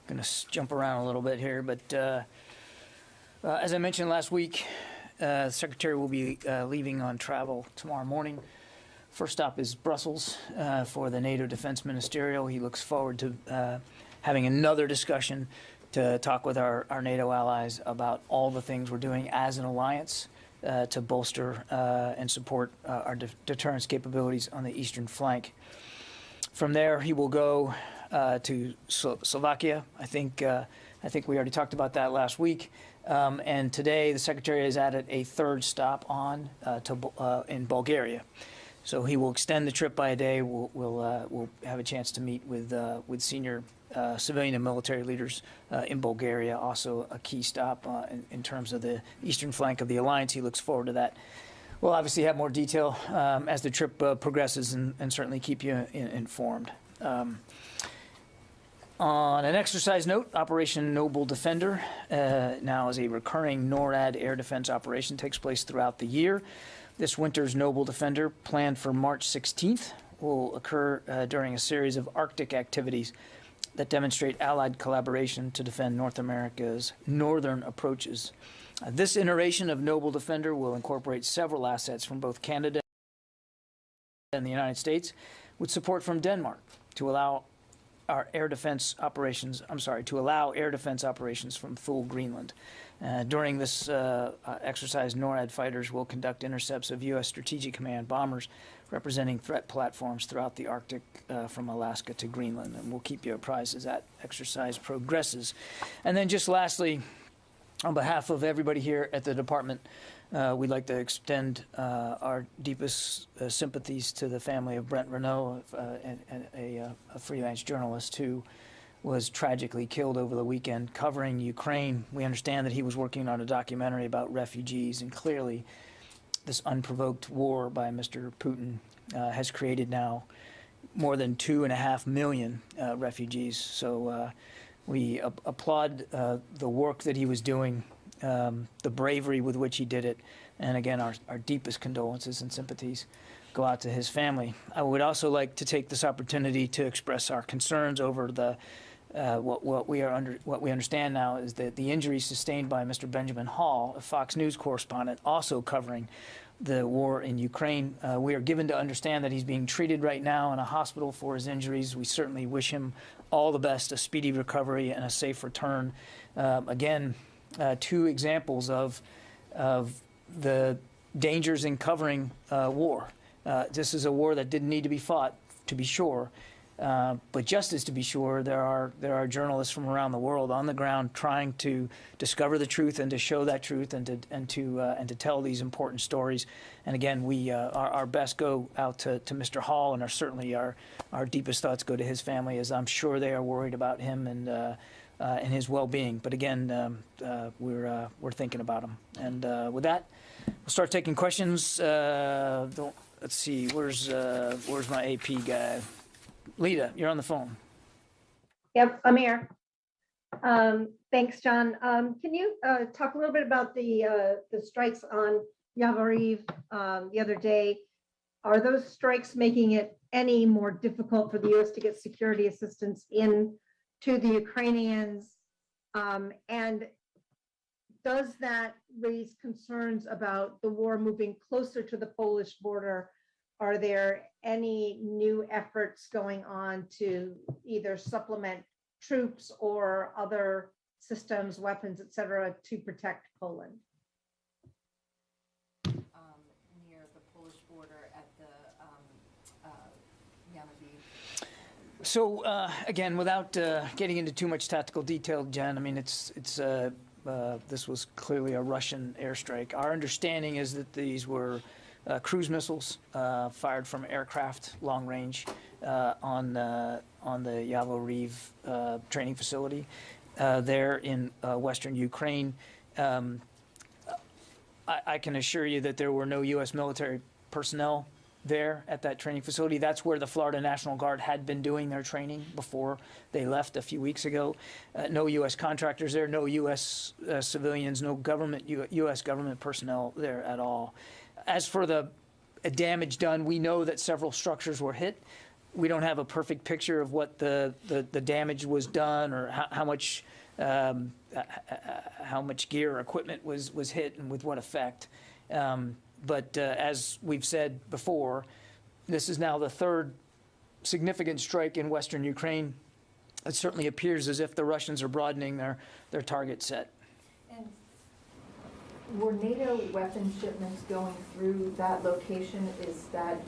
Going to jump around a little bit here, but as I mentioned last week, the Secretary will be leaving on travel tomorrow morning. First stop is Brussels for the NATO Defense Ministerial. He looks forward to having another discussion to talk with our NATO allies about all the things we're doing as an alliance to bolster and support our deterrence capabilities on the eastern flank. From there, he will go to Slovakia. I think we already talked about that last week. And today, the Secretary has added a third stop on in Bulgaria. So he will extend the trip by a day. We'll have a chance to meet with senior civilian and military leaders in Bulgaria. Also, a key stop in terms of the eastern flank of the alliance. He looks forward to that. We'll obviously have more detail as the trip progresses, and certainly keep you informed. On an exercise note, Operation Noble Defender now is a recurring NORAD air defense operation, takes place throughout the year. This winter's Noble Defender, planned for March 16th, will occur during a series of Arctic activities that demonstrate Allied collaboration to defend North America's northern approaches. This iteration of Noble Defender will incorporate several assets from both Canada and the United States, with support from Denmark to allow air defense operations from full Greenland. During this exercise, NORAD fighters will conduct intercepts of U.S. Strategic Command bombers representing threat platforms throughout the Arctic from Alaska to Greenland. And we'll keep you apprised as that exercise progresses. And then just lastly, on behalf of everybody here at the department, we'd like to extend our deepest sympathies to the family of Brent Renaud, a freelance journalist who was tragically killed over the weekend covering Ukraine. We understand that he was working on a documentary about refugees, and clearly this unprovoked war by Mr. Putin has created now more than 2.5 million refugees. So we applaud the work that he was doing, the bravery with which he did it, and again, our deepest condolences and sympathies go out to his family. I would also like to take this opportunity to express our concerns over the what we understand now is that the injuries sustained by Mr. Benjamin Hall, a Fox News correspondent, also covering the war in Ukraine. We are given to understand that he's being treated right now in a hospital for his injuries. We certainly wish him all the best, a speedy recovery and a safe return. Again, two examples of the dangers in covering war. This is a war that didn't need to be fought, to be sure. But just as to be sure, there are journalists from around the world on the ground trying to discover the truth and to show that truth and to tell these important stories. And again, our best go out to Mr. Hall, and certainly our deepest thoughts go to his family, as I'm sure they are worried about him and his well-being. But again, we're thinking about him. And with that, we'll start taking questions. Let's see, where's my AP guy? Lita, you're on the phone. Yep, I'm here. Thanks, John. Can you talk a little bit about the strikes on Yahoo the other day? Are those strikes making it any more difficult for the U.S. to get security assistance in to the Ukrainians? And does that raise concerns about the war moving closer to the Polish border? Are there any new efforts going on to either supplement troops or other systems, weapons, et cetera, to protect Poland? Near the Polish border at the Yahoo. So again, without getting into too much tactical detail, Jen, I mean, this was clearly a Russian airstrike. Our understanding is that these were cruise missiles fired from aircraft long range on the Yahoo training facility there in western Ukraine. I can assure you that there were no U.S. military personnel there at that training facility. That's where the Florida National Guard had been doing their training before they left a few weeks ago. No U.S. contractors there, no U.S. civilians, no U.S. government personnel there at all. As for the damage done, we know that several structures were hit. we don't have a perfect picture of what the damage was done or how much gear or equipment was hit and with what effect. But as we've said before, this is now the third significant strike in Western Ukraine. It certainly appears as if the Russians are broadening their target set. And were NATO weapon shipments going through that location? Is that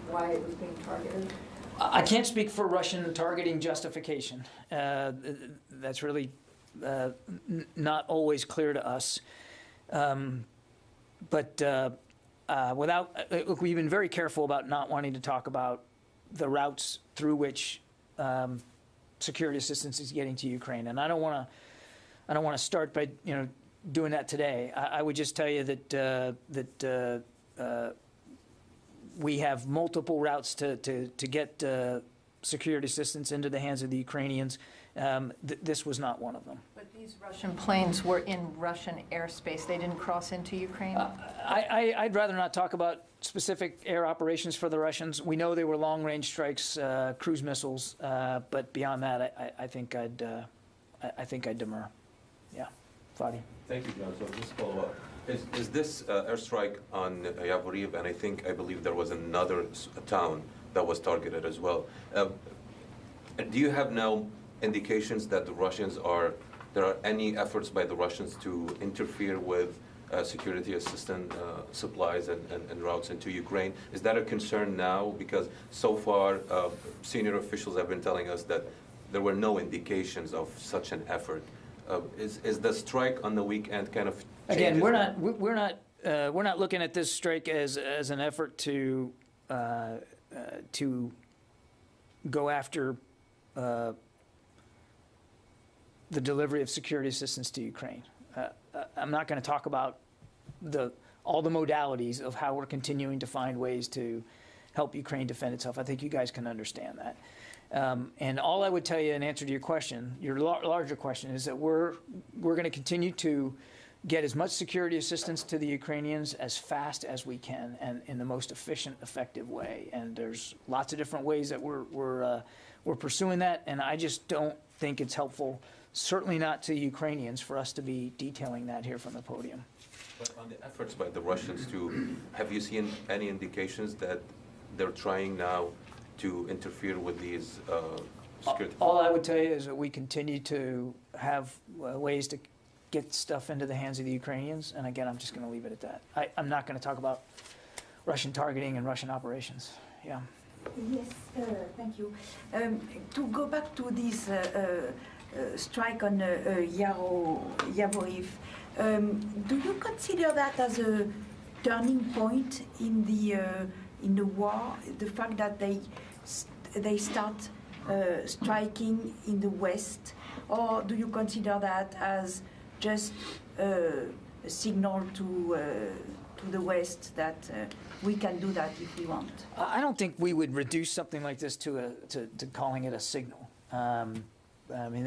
why it was being targeted? I can't speak for Russian targeting justification. That's really not always clear to us. But look, we've been very careful about not wanting to talk about the routes through which security assistance is getting to Ukraine, and I don't want to start by doing that today. I would just tell you that we have multiple routes to get security assistance into the hands of the Ukrainians. This was not one of them. But these Russian planes were in Russian airspace. They didn't cross into Ukraine? I'd rather not talk about specific air operations for the Russians. We know they were long-range strikes, cruise missiles, but beyond that, I think I'd demur. Yeah, Fadi. Thank you, John. So just follow up. Is this airstrike on Yavoriv, and I believe there was another town that was targeted as well. Do you have now indications that there are any efforts by the Russians to interfere with security assistance supplies and routes into Ukraine? Is that a concern now? Because so far, senior officials have been telling us that there were no indications of such an effort. Is the strike on the weekend kind of again? We're not looking at this strike as an effort to go after the delivery of security assistance to Ukraine. I'm not going to talk about all the modalities of how we're continuing to find ways to help Ukraine defend itself. I think you guys can understand that. And all I would tell you in answer to your question, your larger question, is that we're going to continue to get as much security assistance to the Ukrainians as fast as we can and in the most efficient, effective way. And there's lots of different ways that we're pursuing that. And I just don't think it's helpful, certainly not to Ukrainians, for us to be detailing that here from the podium. But on the efforts by the Russians have you seen any indications that they're trying now to interfere with these security? All I would tell you is that we continue to have ways to get stuff into the hands of the Ukrainians. And again, I'm just going to leave it at that. I'm not going to talk about Russian targeting and Russian operations. Yeah. Yes, thank you. To go back to this strike on Yavoriv, do you consider that as a turning point in the war? The fact that they start striking in the West, or do you consider that as just a signal to the West that we can do that if we want? I don't think we would reduce something like this to calling it a signal. I mean,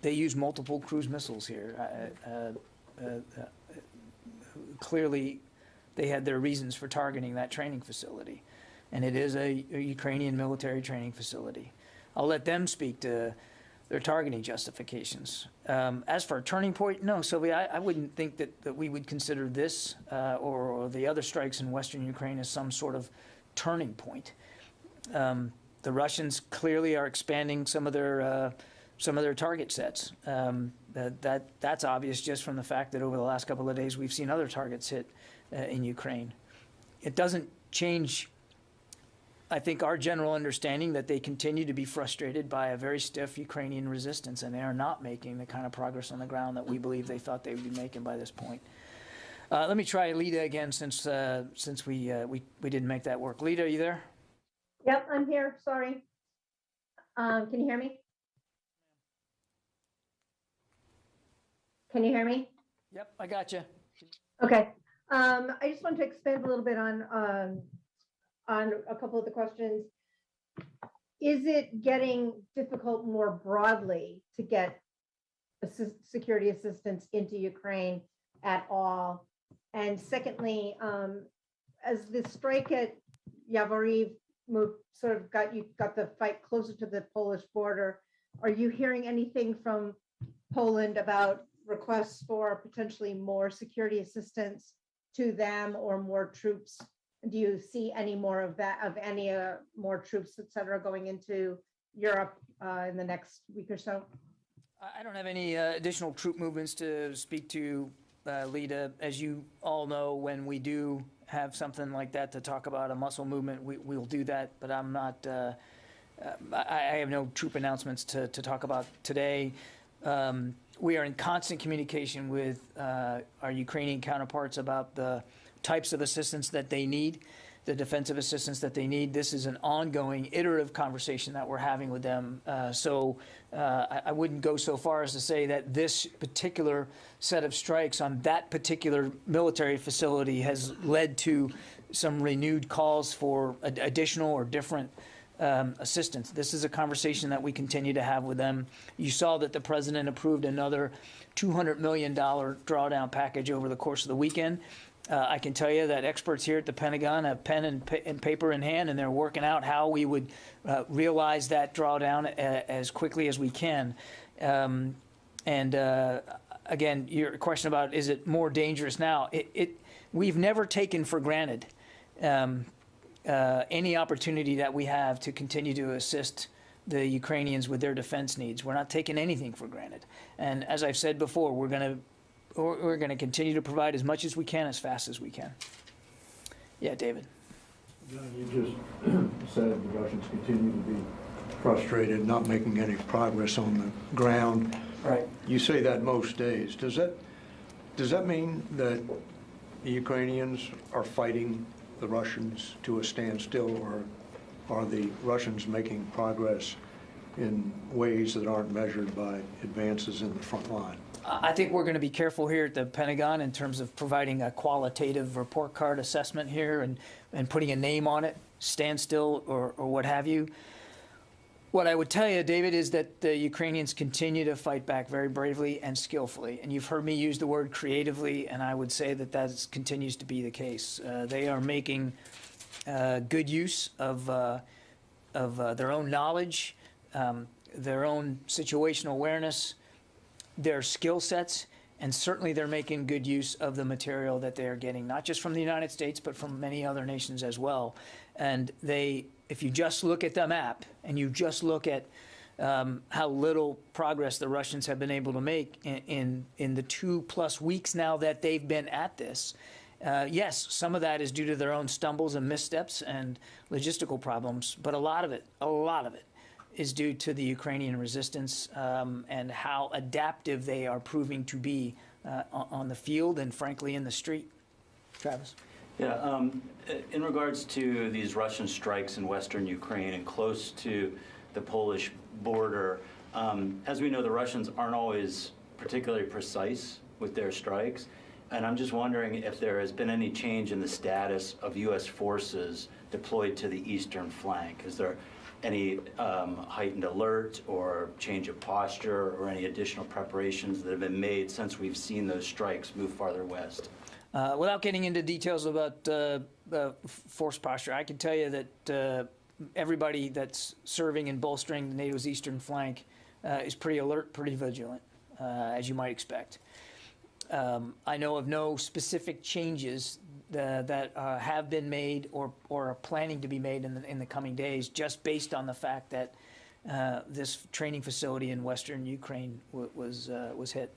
they use multiple cruise missiles here. Clearly, they had their reasons for targeting that training facility, and it is a Ukrainian military training facility. I'll let them speak to their targeting justifications. As for a turning point, no, Sylvia, I wouldn't think that we would consider this or the other strikes in Western Ukraine as some sort of turning point. The Russians clearly are expanding some of their target sets. That's obvious just from the fact that over the last couple of days we've seen other targets hit in Ukraine. It doesn't change, I think, our general understanding that they continue to be frustrated by a very stiff Ukrainian resistance, and they are not making the kind of progress on the ground that we believe they thought they would be making by this point. Let me try Lita again, since we didn't make that work. Lita, are you there? Yep, I'm here. Sorry. Can you hear me? Can you hear me? Yep, I got you. Okay. I just want to expand a little bit on a couple of the questions. Is it getting difficult more broadly to get security assistance into Ukraine at all? And secondly, as the strike at Yavoriv moved, sort of got the fight closer to the Polish border. Are you hearing anything from Poland about requests for potentially more security assistance to them or more troops? Do you see any more of that, of any more troops, et cetera, going into Europe in the next week or so? I don't have any additional troop movements to speak to, Lita. As you all know, when we do have something like that to talk about, a muscle movement, we'll do that, but I'm not, I have no troop announcements to talk about today. We are in constant communication with our Ukrainian counterparts about the types of assistance that they need, the defensive assistance that they need. This is an ongoing, iterative conversation that we're having with them. So I wouldn't go so far as to say that this particular set of strikes on that particular military facility has led to some renewed calls for additional or different assistance. This is a conversation that we continue to have with them. You saw that the president approved another $200 million drawdown package over the course of the weekend. I can tell you that experts here at the Pentagon have pen and paper in hand, and they're working out how we would realize that drawdown as quickly as we can. Again, your question about is it more dangerous now? We've never taken for granted any opportunity that we have to continue to assist the Ukrainians with their defense needs. We're not taking anything for granted. And as I've said before, we're going to continue to provide as much as we can, as fast as we can. Yeah, David. John, you just said the Russians continue to be frustrated, not making any progress on the ground. Right. You say that most days. Does that mean that the Ukrainians are fighting the Russians to a standstill, or are the Russians making progress in ways that aren't measured by advances in the front line? I think we're going to be careful here at the Pentagon in terms of providing a qualitative report card assessment here and putting a name on it, standstill or what have you. What I would tell you, David, is that the Ukrainians continue to fight back very bravely and skillfully. And you've heard me use the word creatively, and I would say that that continues to be the case. They are making good use of their own knowledge, their own situational awareness, their skill sets, and certainly they're making good use of the material that they are getting, not just from the United States, but from many other nations as well. And if you just look at the map and you just look at how little progress the Russians have been able to make in the 2+ weeks now that they've been at this, yes, some of that is due to their own stumbles and missteps and logistical problems, but a lot of it is due to the Ukrainian resistance and how adaptive they are proving to be on the field and, frankly, in the street. Travis? Yeah, in regards to these Russian strikes in western Ukraine and close to the Polish border, as we know, the Russians aren't always particularly precise with their strikes. And I'm just wondering if there has been any change in the status of U.S. forces deployed to the eastern flank. Is there any heightened alert or change of posture or any additional preparations that have been made since we've seen those strikes move farther west? Without getting into details about force posture, I can tell you that everybody that's serving and bolstering NATO's eastern flank is pretty alert, pretty vigilant, as you might expect. I know of no specific changes that have been made or are planning to be made in the coming days, just based on the fact that this training facility in western Ukraine was hit.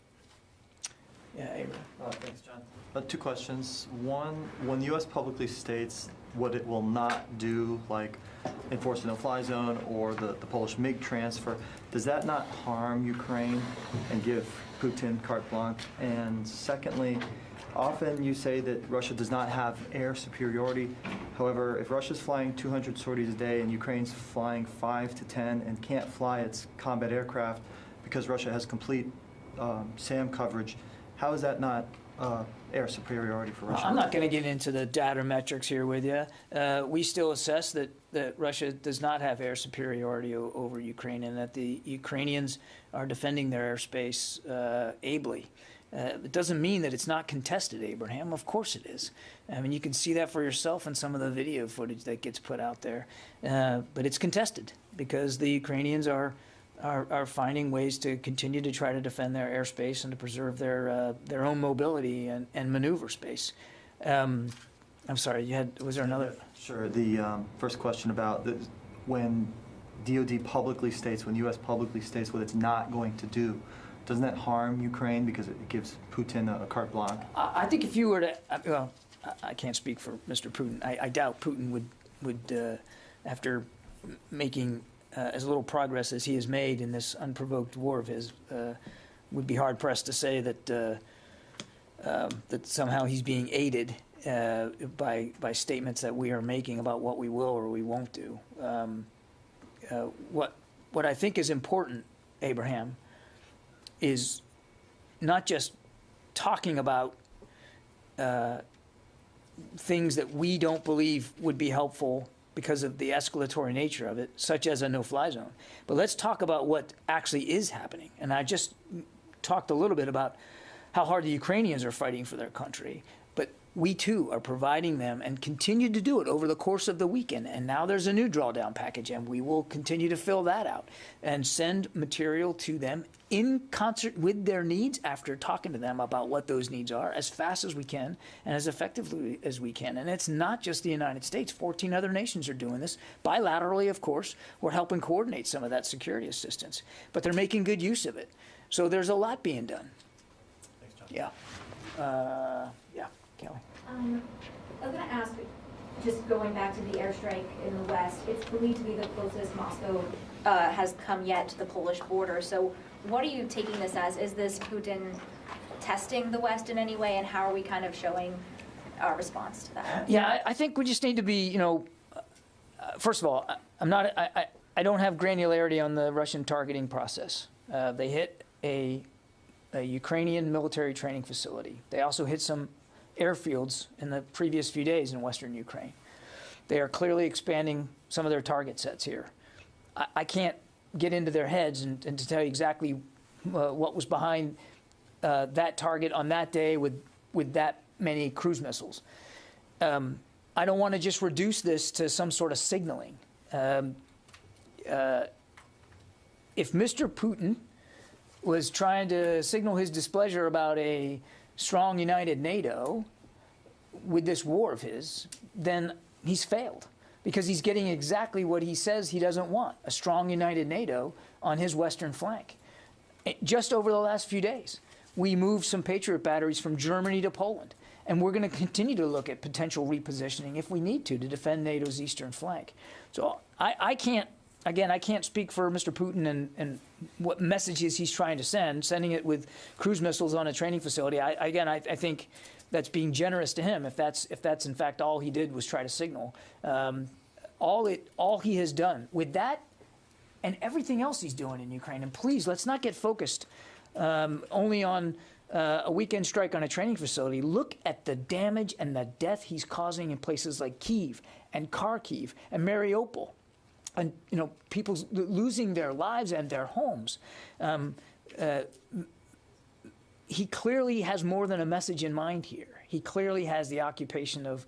Yeah, Abraham. Thanks, John. Two questions. One, when the U.S. publicly states what it will not do, like enforce a no-fly zone or the Polish MiG transfer, does that not harm Ukraine and give Putin carte blanche? And secondly, often you say that Russia does not have air superiority. However, if Russia's flying 200 sorties a day and Ukraine's flying 5 to 10 and can't fly its combat aircraft because Russia has complete SAM coverage, how is that not air superiority for Russia? I'm not going to get into the data metrics here with you. We still assess that Russia does not have air superiority over Ukraine and that the Ukrainians are defending their airspace ably. It doesn't mean that it's not contested, Abraham. Of course it is. I mean, you can see that for yourself in some of the video footage that gets put out there. But it's contested because the Ukrainians are finding ways to continue to try to defend their airspace and to preserve their own mobility and maneuver space. I'm sorry, was there another? Sure. The first question about when DOD publicly states, when U.S. publicly states what it's not going to do, doesn't that harm Ukraine because it gives Putin a carte blanche? I think if you were to, well, I can't speak for Mr. Putin. I doubt Putin would after making as little progress as he has made in this unprovoked war of his, would be hard pressed to say that that somehow he's being aided by statements that we are making about what we will or we won't do. What I think is important, Abraham, is not just talking about things that we don't believe would be helpful because of the escalatory nature of it, such as a no-fly zone. But let's talk about what actually is happening. And I just talked a little bit about how hard the Ukrainians are fighting for their country. But we, too, are providing them and continue to do it over the course of the weekend. And now there's a new drawdown package, and we will continue to fill that out and send material to them in concert with their needs after talking to them about what those needs are as fast as we can and as effectively as we can. And it's not just the United States. 14 other nations are doing this. Bilaterally, of course, we're helping coordinate some of that security assistance. But they're making good use of it. So there's a lot being done. Thanks, John. Yeah. Yeah, Kelly. I was going to ask, just going back to the airstrike in the west, it's believed to be the closest Moscow has come yet to the Polish border. So what are you taking this as? Is this Putin testing the West in any way, and how are we kind of showing our response to that? Yeah, I think we just need to be, first of all, I don't have granularity on the Russian targeting process. They hit a Ukrainian military training facility. They also hit some airfields in the previous few days in western Ukraine. They are clearly expanding some of their target sets here. I can't get into their heads and to tell you exactly what was behind that target on that day with that many cruise missiles. I don't want to just reduce this to some sort of signaling. If Mr. Putin was trying to signal his displeasure about a strong, united NATO with this war of his, then he's failed because he's getting exactly what he says he doesn't want, a strong, united NATO on his western flank. Just over the last few days, we moved some Patriot batteries from Germany to Poland, and we're going to continue to look at potential repositioning if we need to defend NATO's eastern flank. So I can't speak for Mr. Putin and what messages he's trying to send, sending it with cruise missiles on a training facility. I think that's being generous to him if that's in fact all he did was try to signal. All he has done with that and everything else he's doing in Ukraine. And please, let's not get focused only on a weekend strike on a training facility. Look at the damage and the death he's causing in places like Kyiv and Kharkiv and Mariupol. And people losing their lives and their homes. He clearly has more than a message in mind here. He clearly has the occupation of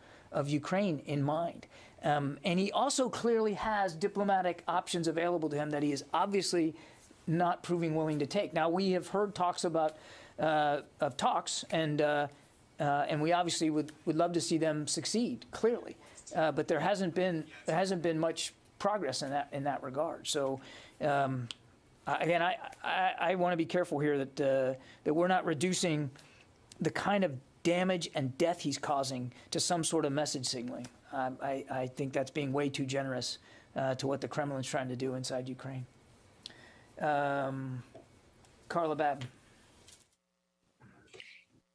Ukraine in mind. And he also clearly has diplomatic options available to him that he is obviously not proving willing to take. Now, we have heard talks about talks, and we obviously would love to see them succeed, clearly. But there hasn't been much progress in that regard. So again, I want to be careful here that we're not reducing the kind of damage and death he's causing to some sort of message signaling. I think that's being way too generous to what the Kremlin's trying to do inside Ukraine. Carla Babb.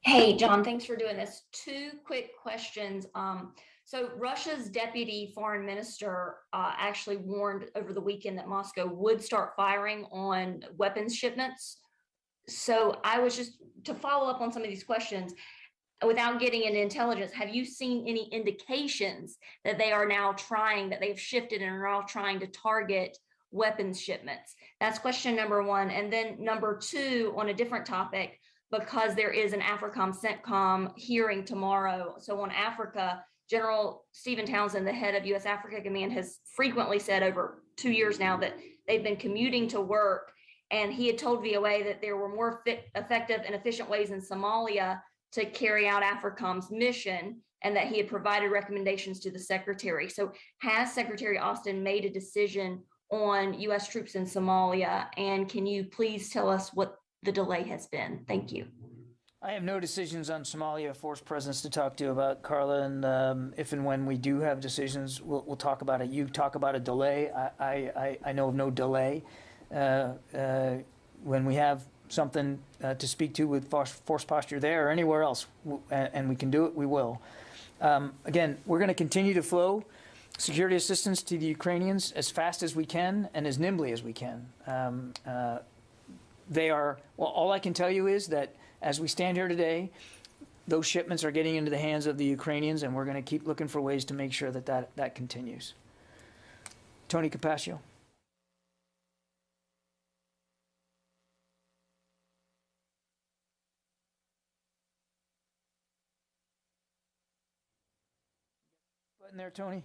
Hey, John, thanks for doing this. Two quick questions. So Russia's deputy foreign minister actually warned over the weekend that Moscow would start firing on weapons shipments. So I was just, to follow up on some of these questions, without getting into intelligence, have you seen any indications that they are now trying, that they've shifted and are now trying to target weapons shipments? That's question number one. And then number two, on a different topic, because there is an AFRICOM CENTCOM hearing tomorrow. So on Africa, General Stephen Townsend, the head of U.S. Africa Command, has frequently said over 2 years now that they've been commuting to work. And he had told VOA that there were more effective and efficient ways in Somalia to carry out AFRICOM's mission, and that he had provided recommendations to the secretary. So has Secretary Austin made a decision on U.S. troops in Somalia? And can you please tell us what the delay has been? Thank you. I have no decisions on Somalia force presence to talk to you about, Carla, and if and when we do have decisions, we'll talk about it. You talk about a delay. I know of no delay. When we have something to speak to with force posture there or anywhere else, and we can do it, we will. Again, we're going to continue to flow security assistance to the Ukrainians as fast as we can and as nimbly as we can. All I can tell you is that as we stand here today, those shipments are getting into the hands of the Ukrainians, and we're going to keep looking for ways to make sure that continues. Tony Capaccio. Button there, Tony.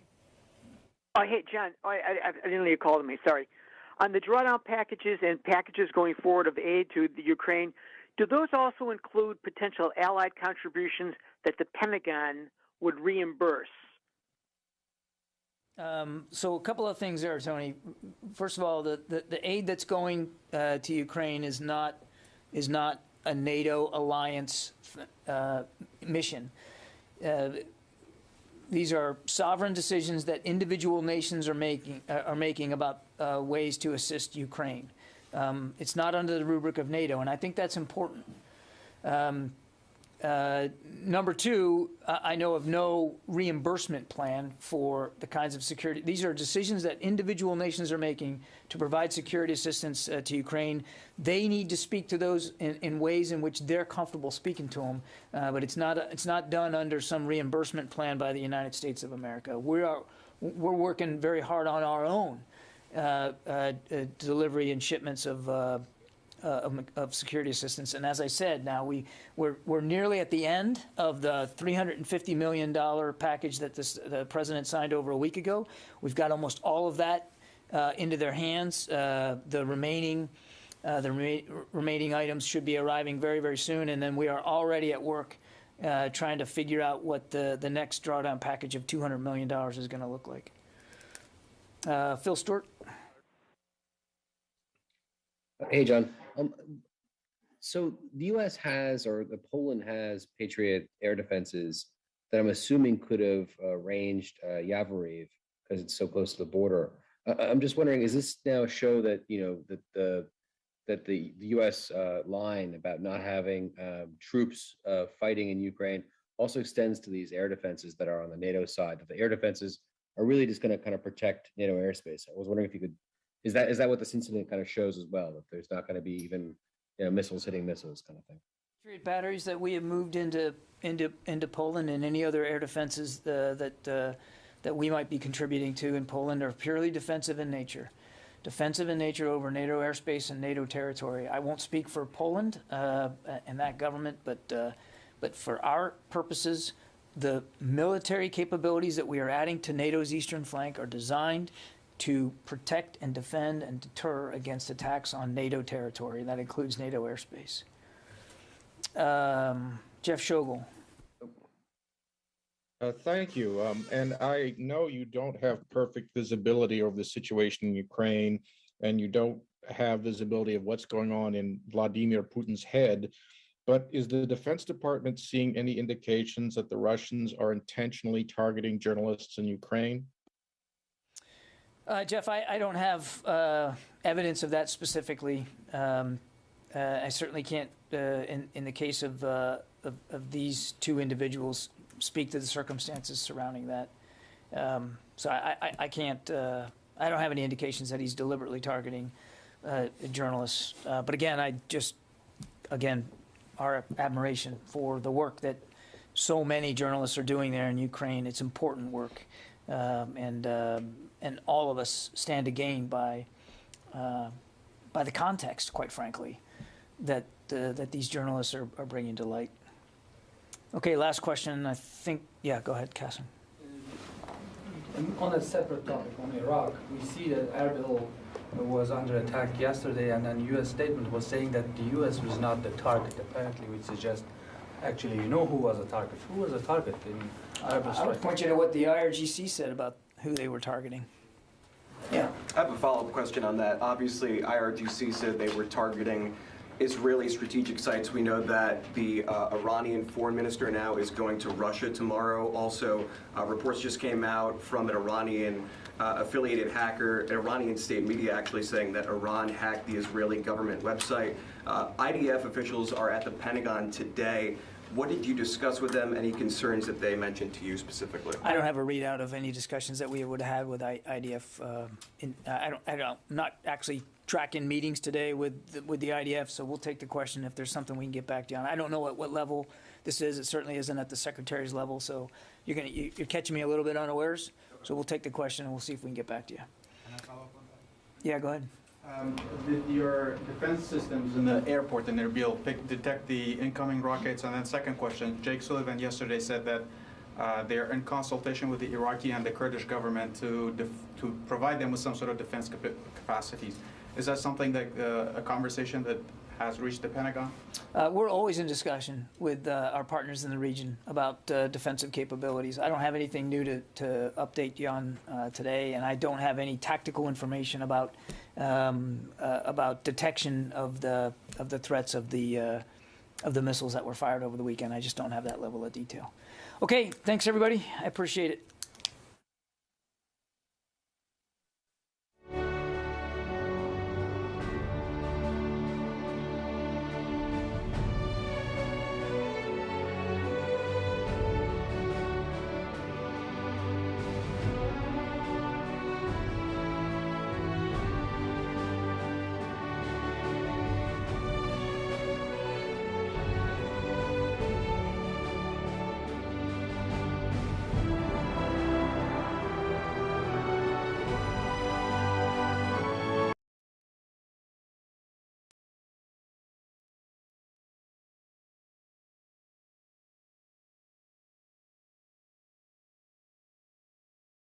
Oh, hey, John. Oh, I didn't know you called me. Sorry. On the drawdown packages and packages going forward of aid to the Ukraine, do those also include potential allied contributions that the Pentagon would reimburse? So a couple of things there, Tony. First of all, the aid that's going to Ukraine is not a NATO alliance mission. These are sovereign decisions that individual nations are making about ways to assist Ukraine. It's not under the rubric of NATO, and I think that's important. Number two, I know of no reimbursement plan for the kinds of security. These are decisions that individual nations are making to provide security assistance to Ukraine. They need to speak to those in ways in which they're comfortable speaking to them, but it's not done under some reimbursement plan by the United States of America. We're working very hard on our own delivery and shipments of security assistance, and as I said, now we're nearly at the end of the $350 million package that the president signed over a week ago. We've got almost all of that into their hands. The remaining items should be arriving very, very soon, and then we are already at work trying to figure out what the next drawdown package of $200 million is going to look like. Phil Stewart. Hey, John. So the U.S. has, or the Poland has, Patriot air defenses that I'm assuming could have ranged Yavoriv because it's so close to the border. I'm just wondering, is this now a show that that the U.S. line about not having troops fighting in Ukraine also extends to these air defenses that are on the NATO side? That the air defenses are really just going to kind of protect NATO airspace. I was wondering if you could. Is that what this incident kind of shows as well? That there's not going to be even missiles hitting missiles kind of thing. Patriot batteries that we have moved into Poland and any other air defenses that we might be contributing to in Poland are purely defensive in nature. Defensive in nature over NATO airspace and NATO territory. I won't speak for Poland and that government, but for our purposes, the military capabilities that we are adding to NATO's eastern flank are designed to protect and defend and deter against attacks on NATO territory. That includes NATO airspace. Jeff Schogel. Thank you. And I know you don't have perfect visibility over the situation in Ukraine, and you don't have visibility of what's going on in Vladimir Putin's head. But is the Defense Department seeing any indications that the Russians are intentionally targeting journalists in Ukraine? Jeff, I don't have evidence of that specifically. I certainly can't, in the case of these two individuals, speak to the circumstances surrounding that. So I can't. I don't have any indications that he's deliberately targeting journalists. But again, our admiration for the work that so many journalists are doing there in Ukraine. It's important work, and all of us stand to gain by the context, quite frankly, that that these journalists are bringing to light. Okay, last question. I think, yeah, go ahead, Kassim. On a separate topic, on Iraq, we see that Erbil was under attack yesterday, and then U.S. statement was saying that the U.S. was not the target, apparently, which suggests actually you know who was a target. Who was a target in Erbil I strike? would point you to what the IRGC said about who they were targeting. Yeah. I have a follow-up question on that. Obviously, IRGC said they were targeting Israeli strategic sites. We know that the Iranian foreign minister now is going to Russia tomorrow. Also, reports just came out from an Iranian affiliated hacker, an Iranian state media actually saying that Iran hacked the Israeli government website. IDF officials are at the Pentagon today. What did you discuss with them? Any concerns that they mentioned to you specifically? I don't have a readout of any discussions that we would have had with IDF. I'm not actually tracking meetings today with the IDF, so we'll take the question if there's something we can get back to you on. I don't know at what level this is. It certainly isn't at the secretary's level, so you're catching me a little bit unawares. So we'll take the question and we'll see if we can get back to you. Can I follow up on that? Yeah, go ahead. Did your defense systems in the airport in Erbil detect the incoming rockets? And then second question, Jake Sullivan yesterday said that they're in consultation with the Iraqi and the Kurdish government to provide them with some sort of defense capacities. Is that something that a conversation that has reached the Pentagon? We're always in discussion with our partners in the region about defensive capabilities. I don't have anything new to update you on today, and I don't have any tactical information about detection of the threats of the missiles that were fired over the weekend. I just don't have that level of detail. Okay, thanks everybody. I appreciate it.